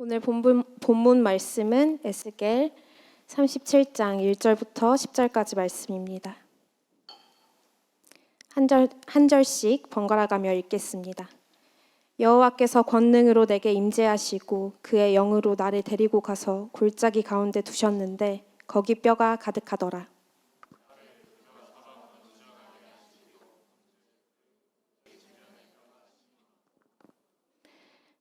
오늘 본문 말씀은 에스겔 37장 1절부터 10절까지 말씀입니다. 한 절씩 번갈아 가며 읽겠습니다. 여호와께서 권능으로 내게 임재하시고 그의 영으로 나를 데리고 가서 골짜기 가운데 두셨는데 거기 뼈가 가득하더라.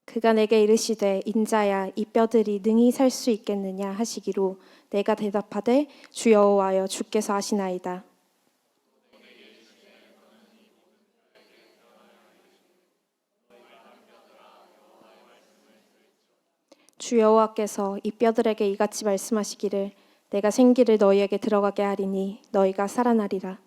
그가 내게 이르시되 인자야 이 뼈들이 능히 살 수 있겠느냐 하시기로 내가 대답하되 주 여호와여 주께서 아시나이다. 주 여호와께서 이 뼈들에게 이같이 말씀하시기를 내가 생기를 너희에게 들어가게 하리니 너희가 살아나리라.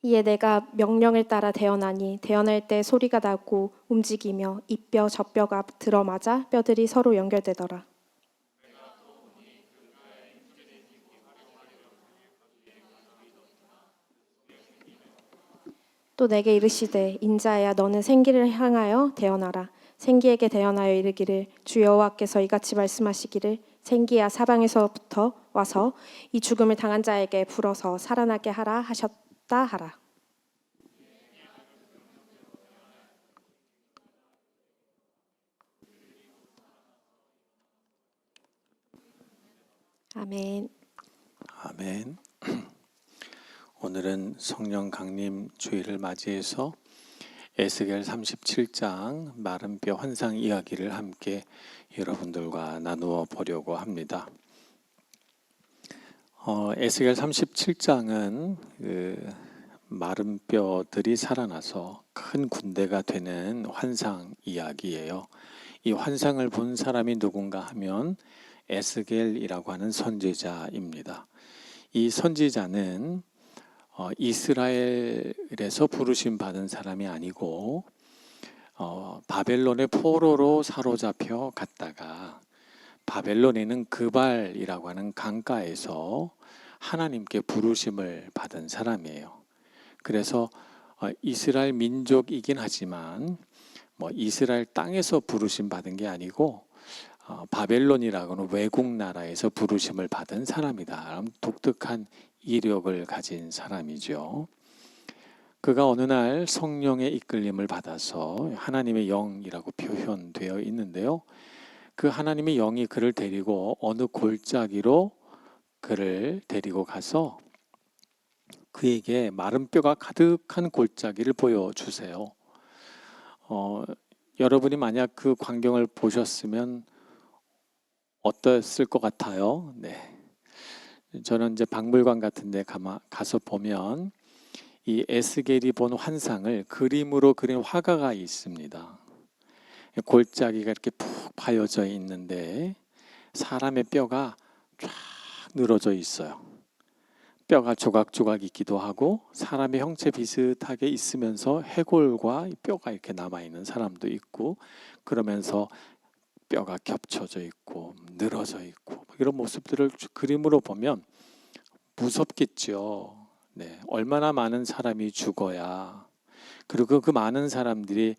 이에 내가 명령을 따라 대언하니 대언할 때 소리가 나고 움직이며 이 뼈 저 뼈가 들어맞아 뼈들이 서로 연결되더라. 또 내게 이르시되 인자야 너는 생기를 향하여 대언하라. 생기에게 대언하여 이르기를 주 여호와께서 이같이 말씀하시기를 생기야 사방에서부터 와서 이 죽음을 당한 자에게 불어서 살아나게 하라 하셨다 하라. 아멘. 아멘. 오늘은 성령 강림 주일을 맞이해서 에스겔 37장 마른 뼈 환상 이야기를 함께 여러분들과 나누어 보려고 합니다. 에스겔 37장은 마른 뼈들이 살아나서 큰 군대가 되는 환상 이야기예요. 이 환상을 본 사람이 누군가 하면 에스겔이라고 하는 선지자입니다. 이 선지자는 이스라엘에서 부르심 받은 사람이 아니고 바벨론의 포로로 사로잡혀 갔다가 바벨론에 있는 그발이라고 하는 강가에서 하나님께 부르심을 받은 사람이에요. 그래서 이스라엘 민족이긴 하지만 이스라엘 땅에서 부르심 받은 게 아니고 바벨론이라고 하는 외국 나라에서 부르심을 받은 사람이다. 독특한 이력을 가진 사람이죠. 그가 어느 날 성령의 이끌림을 받아서 하나님의 영이라고 표현되어 있는데요. 그 하나님의 영이 그를 데리고 어느 골짜기로 그를 데리고 가서 그에게 마른 뼈가 가득한 골짜기를 보여주세요. 여러분이 만약 그 광경을 보셨으면 어땠을 것 같아요? 네. 저는 이제 박물관 같은 데 가서 보면 이 에스겔이 본 환상을 그림으로 그린 화가가 있습니다. 골짜기가 이렇게 푹 파여져 있는데 사람의 뼈가 쫙 늘어져 있어요. 뼈가 조각조각 있기도 하고 사람의 형체 비슷하게 있으면서 해골과 뼈가 이렇게 남아있는 사람도 있고 그러면서 뼈가 겹쳐져 있고 늘어져 있고 이런 모습들을 그림으로 보면 무섭겠죠. 네, 얼마나 많은 사람이 죽어야 그리고 그 많은 사람들이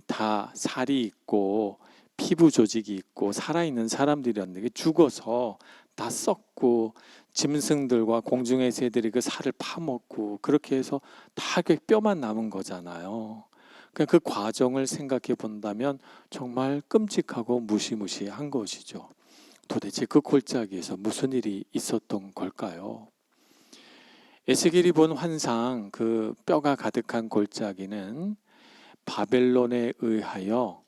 다 살이 있고 피부 조직이 있고 살아있는 사람들이었는데 죽어서 다 썩고 짐승들과 공중의 새들이 그 살을 파먹고 그렇게 해서 다 뼈만 남은 거잖아요. 그 과정을 생각해 본다면 정말 끔찍하고 무시무시한 것이죠. 도대체 그 골짜기에서 무슨 일이 있었던 걸까요? 에스겔이 본 환상, 그 뼈가 가득한 골짜기는 바벨론에 의하여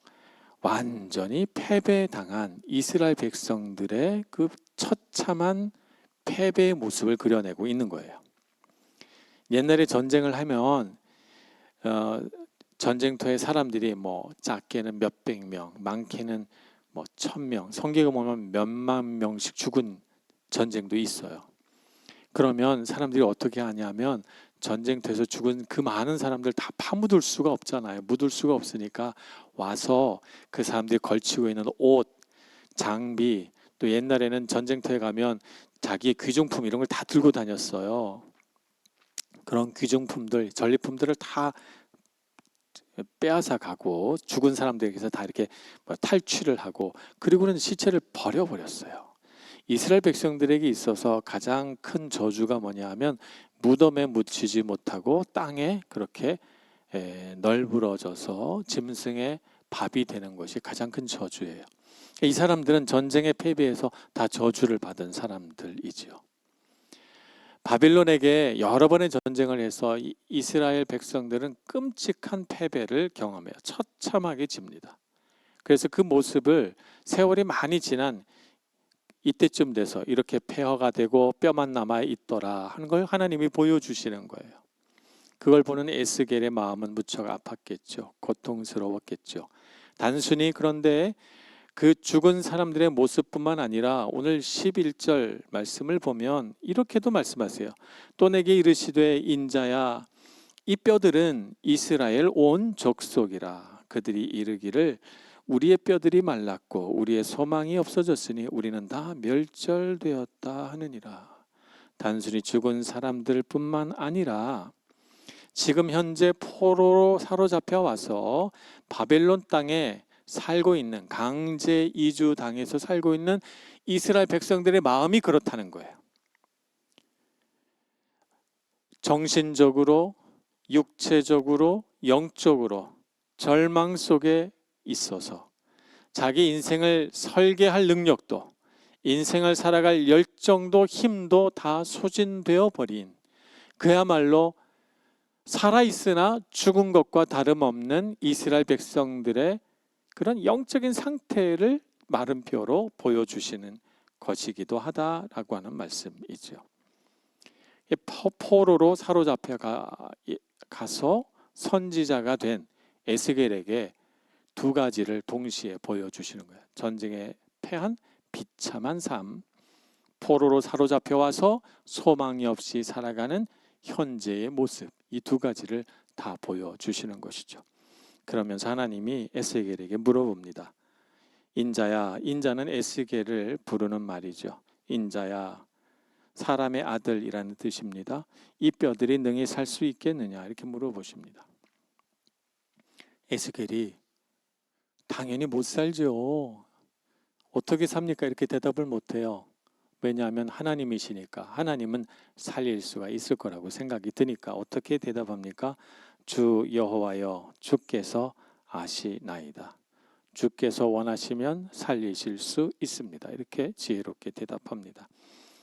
완전히 패배당한 이스라엘 백성들의 그 처참한 패배의 모습을 그려내고 있는 거예요. 옛날에 전쟁을 하면 전쟁터에 사람들이 작게는 몇백 명, 많게는 1000명, 성경에 보면 몇만 명씩 죽은 전쟁도 있어요. 그러면 사람들이 어떻게 하냐면 전쟁터에서 죽은 그 많은 사람들 다 파묻을 수가 없잖아요. 묻을 수가 없으니까 와서 그 사람들이 걸치고 있는 옷, 장비, 또 옛날에는 전쟁터에 가면 자기의 귀중품 이런 걸 다 들고 다녔어요. 그런 귀중품들, 전리품들을 다 빼앗아 가고 죽은 사람들에게서 다 이렇게 탈취를 하고 그리고는 시체를 버려버렸어요. 이스라엘 백성들에게 있어서 가장 큰 저주가 뭐냐 하면 무덤에 묻히지 못하고 땅에 그렇게 널브러져서 짐승의 밥이 되는 것이 가장 큰 저주예요. 이 사람들은 전쟁에 패배해서 다 저주를 받은 사람들이지요. 바빌론에게 여러 번의 전쟁을 해서 이스라엘 백성들은 끔찍한 패배를 경험해요. 처참하게 집니다. 그래서 그 모습을 세월이 많이 지난 이때쯤 돼서 이렇게 폐허가 되고 뼈만 남아 있더라 하는 걸 하나님이 보여주시는 거예요. 그걸 보는 에스겔의 마음은 무척 아팠겠죠. 고통스러웠겠죠. 단순히 그런데 그 죽은 사람들의 모습뿐만 아니라 오늘 11절 말씀을 보면 이렇게도 말씀하세요. 또 내게 이르시되 인자야 이 뼈들은 이스라엘 온 족속이라. 그들이 이르기를 우리의 뼈들이 말랐고 우리의 소망이 없어졌으니 우리는 다 멸절되었다 하느니라. 단순히 죽은 사람들뿐만 아니라 지금 현재 포로로 사로잡혀 와서 바벨론 땅에 살고 있는 강제 이주 당해서 살고 있는 이스라엘 백성들의 마음이 그렇다는 거예요. 정신적으로, 육체적으로, 영적으로 절망 속에 있어서 자기 인생을 설계할 능력도 인생을 살아갈 열정도 힘도 다 소진되어 버린 그야말로 살아있으나 죽은 것과 다름없는 이스라엘 백성들의 그런 영적인 상태를 마른 뼈로 보여주시는 것이기도 하다라고 하는 말씀이죠. 포로로 사로잡혀 가서 선지자가 된 에스겔에게 두 가지를 동시에 보여주시는 거예요. 전쟁에 패한 비참한 삶, 포로로 사로잡혀 와서 소망이 없이 살아가는 현재의 모습, 이 두 가지를 다 보여주시는 것이죠. 그러면서 하나님이 에스겔에게 물어봅니다. 인자야, 인자는 에스겔을 부르는 말이죠. 인자야, 사람의 아들이라는 뜻입니다. 이 뼈들이 능히 살 수 있겠느냐 이렇게 물어보십니다. 에스겔이 당연히 못 살죠. 어떻게 삽니까? 이렇게 대답을 못해요. 왜냐하면 하나님이시니까. 하나님은 살릴 수가 있을 거라고 생각이 드니까. 어떻게 대답합니까? 주 여호와여, 주께서 아시나이다. 주께서 원하시면 살리실 수 있습니다. 이렇게 지혜롭게 대답합니다.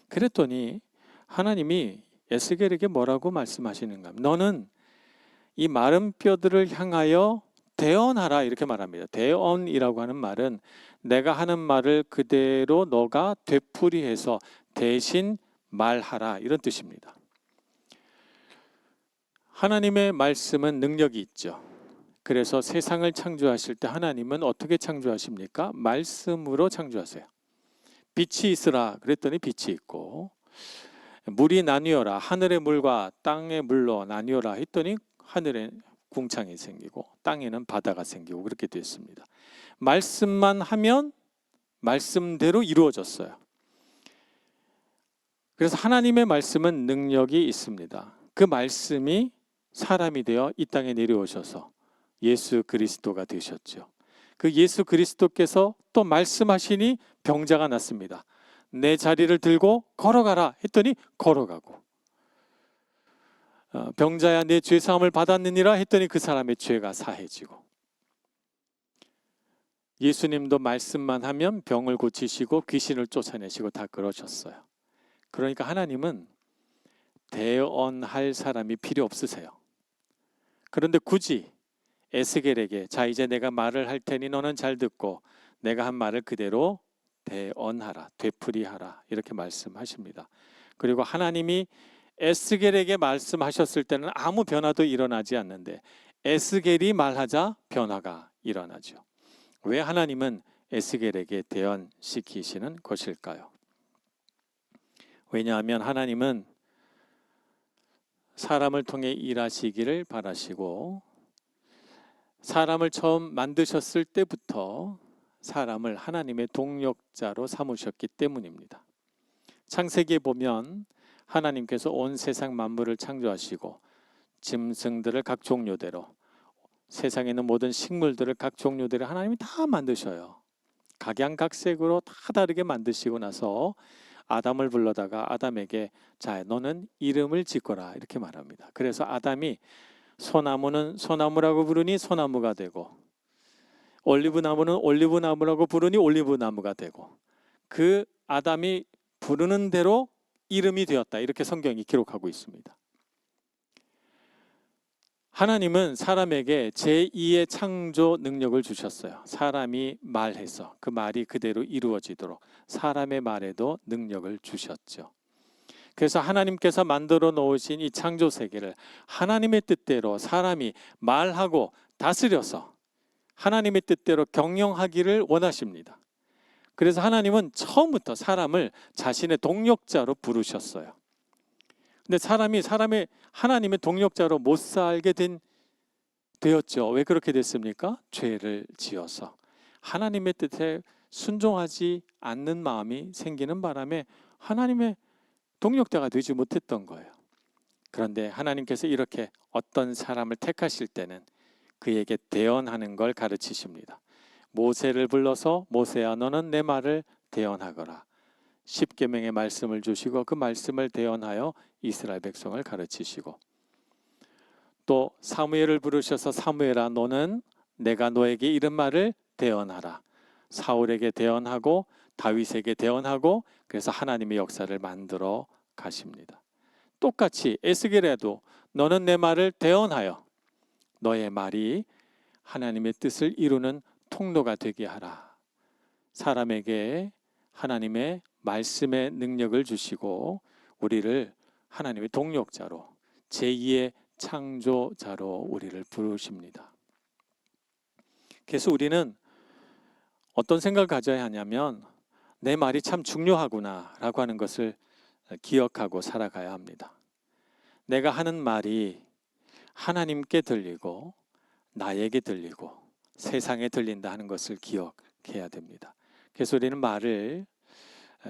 그랬더니 하나님이 에스겔에게 뭐라고 말씀하시는가? 너는 이 마른 뼈들을 향하여 대언하라 이렇게 말합니다. 대언이라고 하는 말은 내가 하는 말을 그대로 너가 되풀이해서 대신 말하라 이런 뜻입니다. 하나님의 말씀은 능력이 있죠. 그래서 세상을 창조하실 때 하나님은 어떻게 창조하십니까? 말씀으로 창조하세요. 빛이 있으라 그랬더니 빛이 있고, 물이 나뉘어라 하늘의 물과 땅의 물로 나뉘어라 했더니 하늘에 궁창이 생기고 땅에는 바다가 생기고 그렇게 됐습니다. 말씀만 하면 말씀대로 이루어졌어요. 그래서 하나님의 말씀은 능력이 있습니다. 그 말씀이 사람이 되어 이 땅에 내려오셔서 예수 그리스도가 되셨죠. 그 예수 그리스도께서 또 말씀하시니 병자가 낫습니다. 내 자리를 들고 걸어가라 했더니 걸어가고, 병자야 내 죄사함을 받았느니라 했더니 그 사람의 죄가 사해지고, 예수님도 말씀만 하면 병을 고치시고 귀신을 쫓아내시고 다 그러셨어요. 그러니까 하나님은 대언할 사람이 필요 없으세요. 그런데 굳이 에스겔에게 자 이제 내가 말을 할 테니 너는 잘 듣고 내가 한 말을 그대로 대언하라, 되풀이하라 이렇게 말씀하십니다. 그리고 하나님이 에스겔에게 말씀하셨을 때는 아무 변화도 일어나지 않는데 에스겔이 말하자 변화가 일어나죠. 왜 하나님은 에스겔에게 대언시키시는 것일까요? 왜냐하면 하나님은 사람을 통해 일하시기를 바라시고 사람을 처음 만드셨을 때부터 사람을 하나님의 동력자로 삼으셨기 때문입니다. 창세기에 보면 하나님께서 온 세상 만물을 창조하시고 짐승들을 각 종류대로, 세상에 있는 모든 식물들을 각 종류대로 하나님이 다 만드셔요. 각양각색으로 다 다르게 만드시고 나서 아담을 불러다가 아담에게 자, 너는 이름을 짓거라 이렇게 말합니다. 그래서 아담이 소나무는 소나무라고 부르니 소나무가 되고, 올리브나무는 올리브나무라고 부르니 올리브나무가 되고, 그 아담이 부르는 대로 이름이 되었다, 이렇게 성경이 기록하고 있습니다. 하나님은 사람에게 제2의 창조 능력을 주셨어요. 사람이 말해서 그 말이 그대로 이루어지도록 사람의 말에도 능력을 주셨죠. 그래서 하나님께서 만들어 놓으신 이 창조 세계를 하나님의 뜻대로 사람이 말하고 다스려서 하나님의 뜻대로 경영하기를 원하십니다. 그래서 하나님은 처음부터 사람을 자신의 동력자로 부르셨어요. 근데 사람이 하나님의 동력자로 못 살게 되었죠. 왜 그렇게 됐습니까? 죄를 지어서 하나님의 뜻에 순종하지 않는 마음이 생기는 바람에 하나님의 동력자가 되지 못했던 거예요. 그런데 하나님께서 이렇게 어떤 사람을 택하실 때는 그에게 대언하는 걸 가르치십니다. 모세를 불러서 모세야 너는 내 말을 대언하거라. 10계명의 말씀을 주시고 그 말씀을 대언하여 이스라엘 백성을 가르치시고, 또 사무엘을 부르셔서 사무엘아 너는 내가 너에게 이런 말을 대언하라. 사울에게 대언하고 다윗에게 대언하고, 그래서 하나님의 역사를 만들어 가십니다. 똑같이 에스겔에도 너는 내 말을 대언하여 너의 말이 하나님의 뜻을 이루는 통로가 되게 하라. 사람에게 하나님의 말씀의 능력을 주시고 우리를 하나님의 동력자로, 제2의 창조자로 우리를 부르십니다. 그래서 우리는 어떤 생각을 가져야 하냐면 내 말이 참 중요하구나 라고 하는 것을 기억하고 살아가야 합니다. 내가 하는 말이 하나님께 들리고 나에게 들리고 세상에 들린다 하는 것을 기억해야 됩니다. 그래서 우리는 말을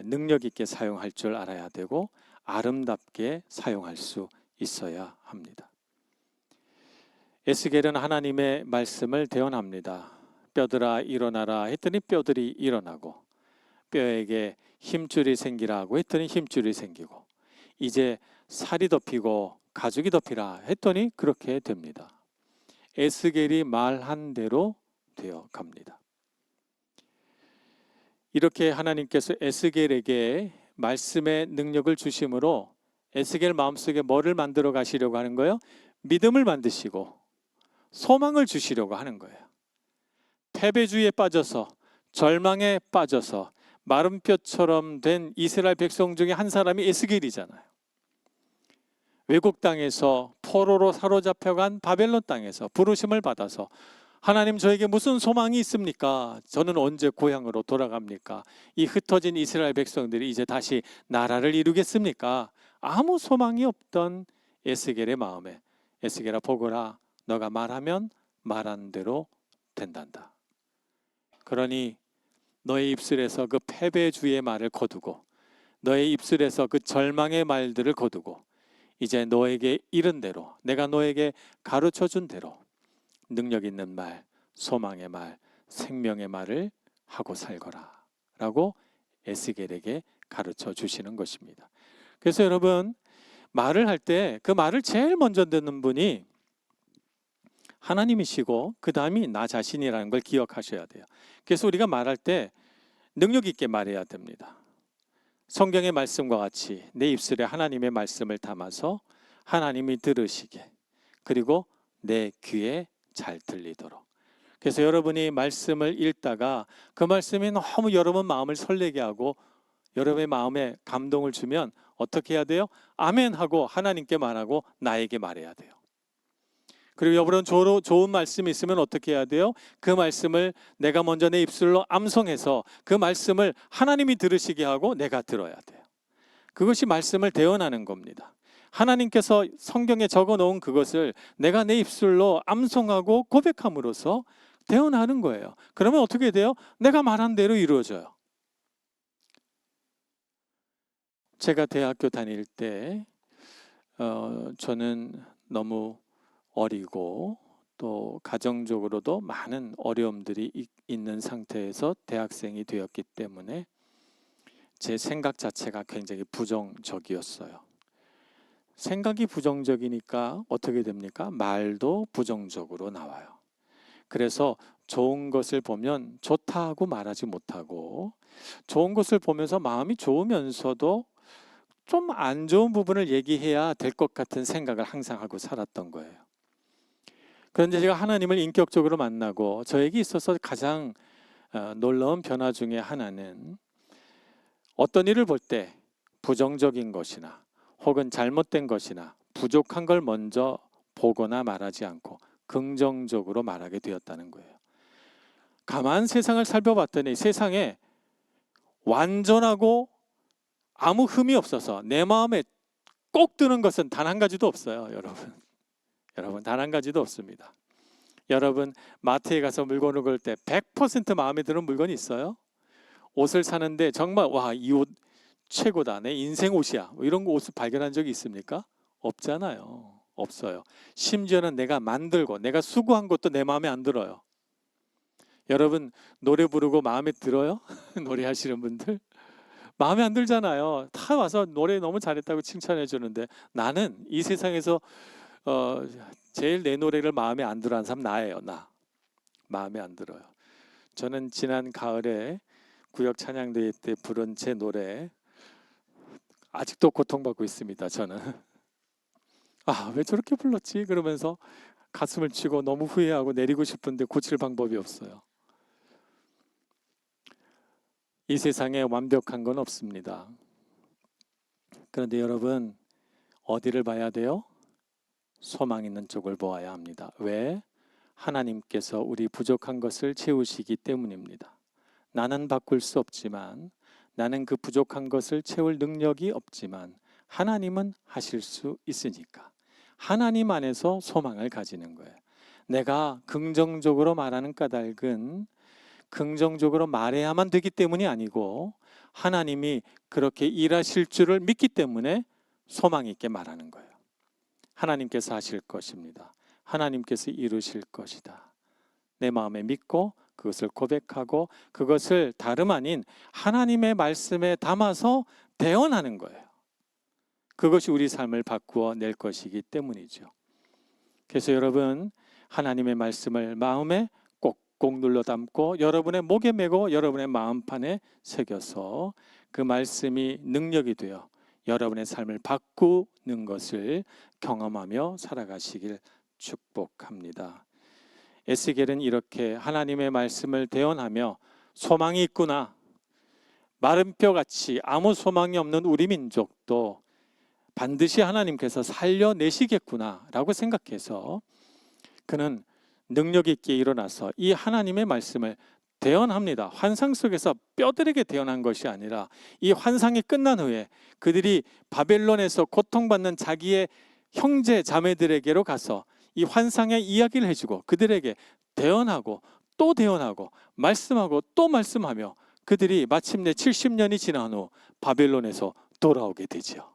능력 있게 사용할 줄 알아야 되고 아름답게 사용할 수 있어야 합니다. 에스겔은 하나님의 말씀을 대언합니다. 뼈들아 일어나라 했더니 뼈들이 일어나고, 뼈에게 힘줄이 생기라고 했더니 힘줄이 생기고, 이제 살이 덮이고 가죽이 덮이라 했더니 그렇게 됩니다. 에스겔이 말한 대로 되어 갑니다. 이렇게 하나님께서 에스겔에게 말씀의 능력을 주심으로 에스겔 마음속에 뭐를 만들어 가시려고 하는 거예요? 믿음을 만드시고 소망을 주시려고 하는 거예요. 패배주의에 빠져서 절망에 빠져서 마른 뼈처럼 된 이스라엘 백성 중에 한 사람이 에스겔이잖아요. 외국 땅에서 포로로 사로잡혀간 바벨론 땅에서 부르심을 받아서 하나님 저에게 무슨 소망이 있습니까? 저는 언제 고향으로 돌아갑니까? 이 흩어진 이스라엘 백성들이 이제 다시 나라를 이루겠습니까? 아무 소망이 없던 에스겔의 마음에 에스겔아 보거라, 너가 말하면 말한 대로 된단다. 그러니 너의 입술에서 그 패배주의 말을 거두고 너의 입술에서 그 절망의 말들을 거두고 이제 너에게 이른 대로, 내가 너에게 가르쳐준 대로 능력 있는 말, 소망의 말, 생명의 말을 하고 살거라 라고 에스겔에게 가르쳐 주시는 것입니다. 그래서 여러분, 말을 할 때 그 말을 제일 먼저 듣는 분이 하나님이시고 그 다음이 나 자신이라는 걸 기억하셔야 돼요. 그래서 우리가 말할 때 능력 있게 말해야 됩니다. 성경의 말씀과 같이 내 입술에 하나님의 말씀을 담아서 하나님이 들으시게, 그리고 내 귀에 잘 들리도록. 그래서 여러분이 말씀을 읽다가 그 말씀이 너무 여러분 마음을 설레게 하고 여러분의 마음에 감동을 주면 어떻게 해야 돼요? 아멘 하고 하나님께 말하고 나에게 말해야 돼요. 그리고 여러분 좋은 말씀이 있으면 어떻게 해야 돼요? 그 말씀을 내가 먼저 내 입술로 암송해서 그 말씀을 하나님이 들으시게 하고 내가 들어야 돼요. 그것이 말씀을 대언하는 겁니다. 하나님께서 성경에 적어 놓은 그것을 내가 내 입술로 암송하고 고백함으로써 대언하는 거예요. 그러면 어떻게 돼요? 내가 말한 대로 이루어져요. 제가 대학교 다닐 때 저는 너무 어리고 또 가정적으로도 많은 어려움들이 있는 상태에서 대학생이 되었기 때문에 제 생각 자체가 굉장히 부정적이었어요. 생각이 부정적이니까 어떻게 됩니까? 말도 부정적으로 나와요. 그래서 좋은 것을 보면 좋다고 말하지 못하고, 좋은 것을 보면서 마음이 좋으면서도 좀 안 좋은 부분을 얘기해야 될 것 같은 생각을 항상 하고 살았던 거예요. 그런데 제가 하나님을 인격적으로 만나고 저에게 있어서 가장 놀라운 변화 중에 하나는, 어떤 일을 볼 때 부정적인 것이나 혹은 잘못된 것이나 부족한 걸 먼저 보거나 말하지 않고 긍정적으로 말하게 되었다는 거예요. 가만 세상을 살펴봤더니 세상에 완전하고 아무 흠이 없어서 내 마음에 꼭 드는 것은 단 한 가지도 없어요. 여러분 단 한 가지도 없습니다. 여러분 마트에 가서 물건을 고를 때 100% 마음에 드는 물건이 있어요? 옷을 사는데 정말 와, 이 옷 최고다, 내 인생 옷이야, 뭐 이런 옷을 발견한 적이 있습니까? 없잖아요. 없어요. 심지어는 내가 만들고 내가 수고한 것도 내 마음에 안 들어요. 여러분 노래 부르고 마음에 들어요? 노래하시는 분들 마음에 안 들잖아요. 다 와서 노래 너무 잘했다고 칭찬해 주는데, 나는 이 세상에서 제일 내 노래를 마음에 안 들어하는 사람 나예요. 나 마음에 안 들어요. 저는 지난 가을에 구역 찬양대회 때 부른 제 노래 아직도 고통받고 있습니다. 저는 왜 저렇게 불렀지? 그러면서 가슴을 치고 너무 후회하고 내리고 싶은데 고칠 방법이 없어요. 이 세상에 완벽한 건 없습니다. 그런데 여러분 어디를 봐야 돼요? 소망 있는 쪽을 보아야 합니다. 왜? 하나님께서 우리 부족한 것을 채우시기 때문입니다. 나는 바꿀 수 없지만, 나는 그 부족한 것을 채울 능력이 없지만 하나님은 하실 수 있으니까 하나님 안에서 소망을 가지는 거예요. 내가 긍정적으로 말하는 까닭은 긍정적으로 말해야만 되기 때문이 아니고, 하나님이 그렇게 일하실 줄을 믿기 때문에 소망 있게 말하는 거예요. 하나님께서 하실 것입니다. 하나님께서 이루실 것이다. 내 마음에 믿고 그것을 고백하고 그것을 다름 아닌 하나님의 말씀에 담아서 대언하는 거예요. 그것이 우리 삶을 바꾸어 낼 것이기 때문이죠. 그래서 여러분 하나님의 말씀을 마음에 꼭꼭 눌러 담고 여러분의 목에 메고 여러분의 마음판에 새겨서 그 말씀이 능력이 되어 여러분의 삶을 바꾸는 것을 경험하며 살아가시길 축복합니다. 에스겔은 이렇게 하나님의 말씀을 대언하며 소망이 있구나, 마른 뼈같이 아무 소망이 없는 우리 민족도 반드시 하나님께서 살려내시겠구나 라고 생각해서 그는 능력 있게 일어나서 이 하나님의 말씀을 대언합니다. 환상 속에서 뼈들에게 대언한 것이 아니라 이 환상이 끝난 후에 그들이 바벨론에서 고통받는 자기의 형제 자매들에게로 가서 이 환상의 이야기를 해주고 그들에게 대언하고 또 대언하고 말씀하고 또 말씀하며 그들이 마침내 70년이 지난 후 바벨론에서 돌아오게 되지요.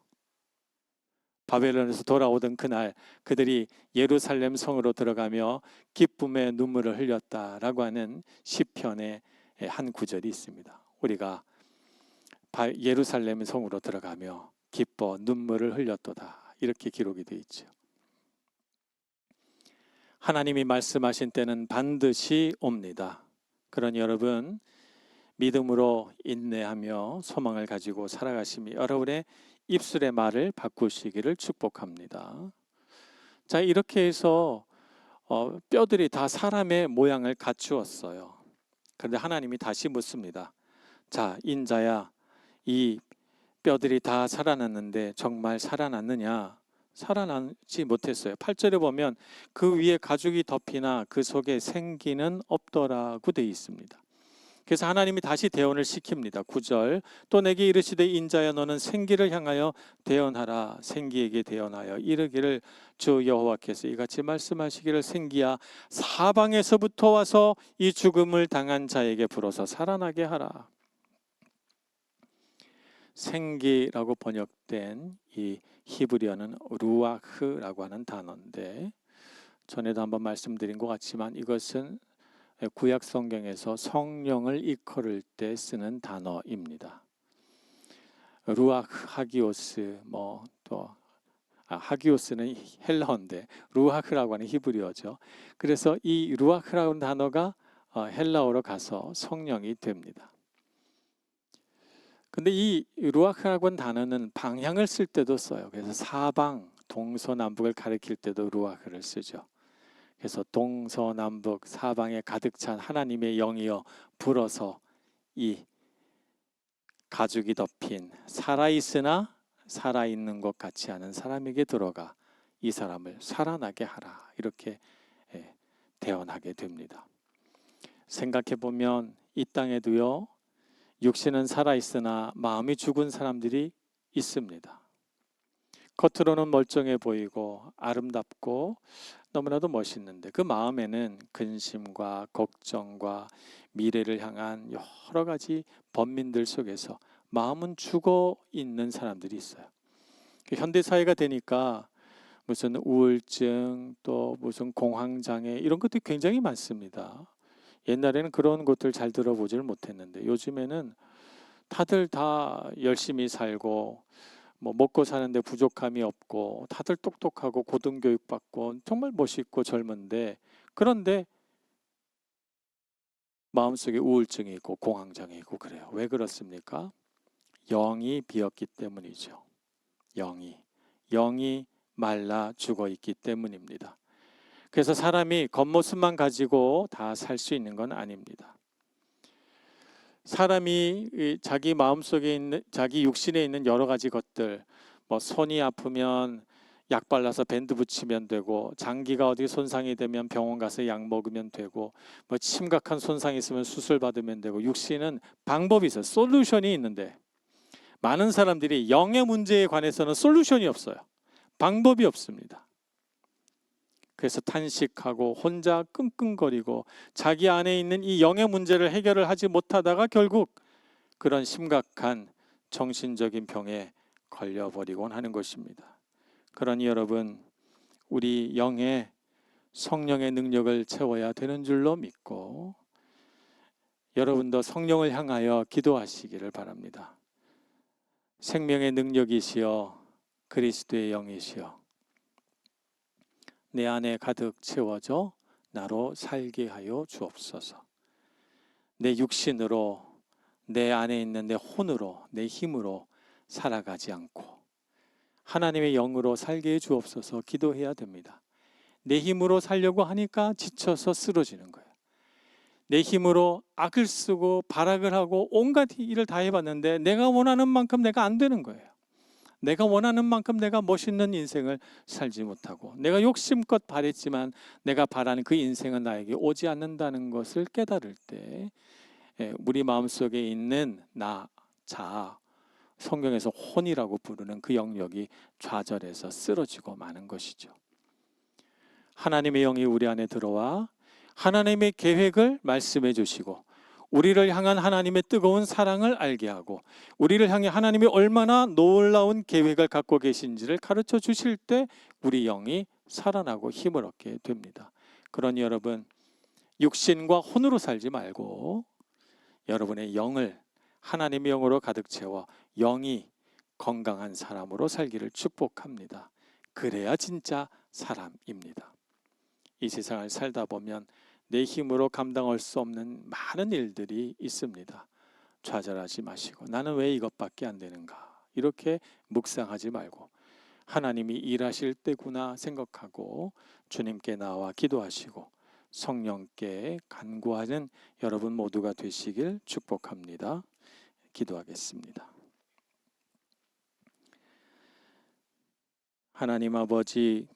바벨론에서 돌아오던 그날 그들이 예루살렘 성으로 들어가며 기쁨의 눈물을 흘렸다라고 하는 시편의 한 구절이 있습니다. 우리가 예루살렘 성으로 들어가며 기뻐 눈물을 흘렸도다, 이렇게 기록이 되어 있죠. 하나님이 말씀하신 때는 반드시 옵니다. 그러니 여러분 믿음으로 인내하며 소망을 가지고 살아가시며 여러분의 입술의 말을 바꾸시기를 축복합니다. 자, 이렇게 해서 뼈들이 다 사람의 모양을 갖추었어요. 그런데 하나님이 다시 묻습니다. 자, 인자야, 이 뼈들이 다 살아났는데 정말 살아났느냐? 살아나지 못했어요. 8절에 보면 그 위에 가죽이 덮이나 그 속에 생기는 없더라고 되어 있습니다. 그래서 하나님이 다시 대언을 시킵니다. 9절, 또 내게 이르시되 인자야 너는 생기를 향하여 대언하라. 생기에게 대언하여 이르기를 주 여호와께서 이같이 말씀하시기를 생기야 사방에서부터 와서 이 죽음을 당한 자에게 불어서 살아나게 하라. 생기라고 번역된 이 히브리어는 루아흐라고 하는 단어인데, 전에도 한번 말씀드린 것 같지만 이것은 구약 성경에서 성령을 일컬을 때 쓰는 단어입니다. 루아흐, 하기오스, 하기오스는 헬라어인데 루아흐라고 하는 히브리어죠. 그래서 이 루아흐라고 하는 단어가 헬라어로 가서 성령이 됩니다. 근데 이 루아흐라고 하는 단어는 방향을 쓸 때도 써요. 그래서 사방, 동서남북을 가리킬 때도 루아흐를 쓰죠. 그래서 동서남북 사방에 가득 찬 하나님의 영이여 불어서 이 가죽이 덮인 살아있으나 살아있는 것 같지 않은 사람에게 들어가 이 사람을 살아나게 하라. 이렇게 대언하게 됩니다. 생각해 보면 이 땅에도요, 육신은 살아있으나 마음이 죽은 사람들이 있습니다. 겉으로는 멀쩡해 보이고 아름답고 너무나도 멋있는데 그 마음에는 근심과 걱정과 미래를 향한 여러 가지 번민들 속에서 마음은 죽어 있는 사람들이 있어요. 현대 사회가 되니까 무슨 우울증 또 무슨 공황장애 이런 것들이 굉장히 많습니다. 옛날에는 그런 것들 잘 들어보질 못했는데 요즘에는 다들 다 열심히 살고 먹고 사는데 부족함이 없고 다들 똑똑하고 고등교육 받고 정말 멋있고 젊은데, 그런데 마음속에 우울증이 있고 공황장애 있고 그래요. 왜 그렇습니까? 영이 비었기 때문이죠. 영이 말라 죽어 있기 때문입니다. 그래서 사람이 겉모습만 가지고 다 살 수 있는 건 아닙니다. 사람이 자기 마음속에 있는, 자기 육신에 있는 여러 가지 것들, 손이 아프면 약 발라서 밴드 붙이면 되고, 장기가 어디 손상이 되면 병원 가서 약 먹으면 되고, 심각한 손상이 있으면 수술 받으면 되고, 육신은 방법이 있어요. 솔루션이 있는데 많은 사람들이 영의 문제에 관해서는 솔루션이 없어요. 방법이 없습니다. 그래서 탄식하고 혼자 끙끙거리고 자기 안에 있는 이 영의 문제를 해결을 하지 못하다가 결국 그런 심각한 정신적인 병에 걸려버리곤 하는 것입니다. 그러니 여러분, 우리 영에 성령의 능력을 채워야 되는 줄로 믿고 여러분도 성령을 향하여 기도하시기를 바랍니다. 생명의 능력이시여 그리스도의 영이시여 내 안에 가득 채워져 나로 살게 하여 주옵소서. 내 육신으로, 내 안에 있는 내 혼으로, 내 힘으로 살아가지 않고 하나님의 영으로 살게 해 주옵소서 기도해야 됩니다. 내 힘으로 살려고 하니까 지쳐서 쓰러지는 거예요. 내 힘으로 악을 쓰고 발악을 하고 온갖 일을 다 해봤는데 내가 원하는 만큼 내가 안 되는 거예요. 내가 원하는 만큼 내가 멋있는 인생을 살지 못하고 내가 욕심껏 바랬지만 내가 바라는 그 인생은 나에게 오지 않는다는 것을 깨달을 때 우리 마음속에 있는 나, 자, 성경에서 혼이라고 부르는 그 영역이 좌절해서 쓰러지고 마는 것이죠. 하나님의 영이 우리 안에 들어와 하나님의 계획을 말씀해 주시고 우리를 향한 하나님의 뜨거운 사랑을 알게 하고 우리를 향해 하나님이 얼마나 놀라운 계획을 갖고 계신지를 가르쳐 주실 때 우리 영이 살아나고 힘을 얻게 됩니다. 그러니 여러분, 육신과 혼으로 살지 말고 여러분의 영을 하나님의 영으로 가득 채워 영이 건강한 사람으로 살기를 축복합니다. 그래야 진짜 사람입니다. 이 세상을 살다 보면 내 힘으로 감당할 수 없는 많은 일들이 있습니다. 좌절하지 마시고 나는 왜 이것밖에 안 되는가 이렇게 묵상하지 말고 하나님이 일하실 때구나 생각하고 주님께 나와 기도하시고 성령께 간구하는 여러분 모두가 되시길 축복합니다. 기도하겠습니다. 하나님 아버지,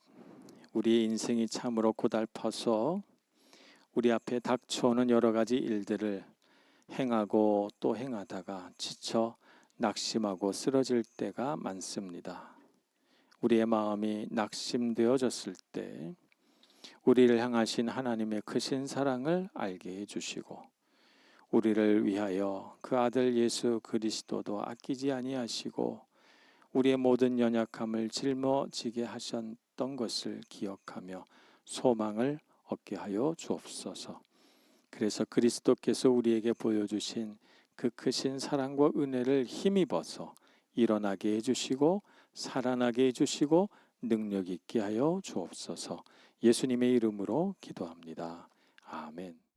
우리의 인생이 참으로 고달파서 우리 앞에 닥쳐오는 여러 가지 일들을 행하고 또 행하다가 지쳐 낙심하고 쓰러질 때가 많습니다. 우리의 마음이 낙심되어졌을 때 우리를 향하신 하나님의 크신 사랑을 알게 해주시고 우리를 위하여 그 아들 예수 그리스도도 아끼지 아니하시고 우리의 모든 연약함을 짊어지게 하셨던 것을 기억하며 소망을 얻게 하여 주옵소서. 그래서 그리스도께서 우리에게 보여주신 그 크신 사랑과 은혜를 힘입어서 일어나게 해주시고 살아나게 해주시고 능력 있게 하여 주옵소서. 예수님의 이름으로 기도합니다. 아멘.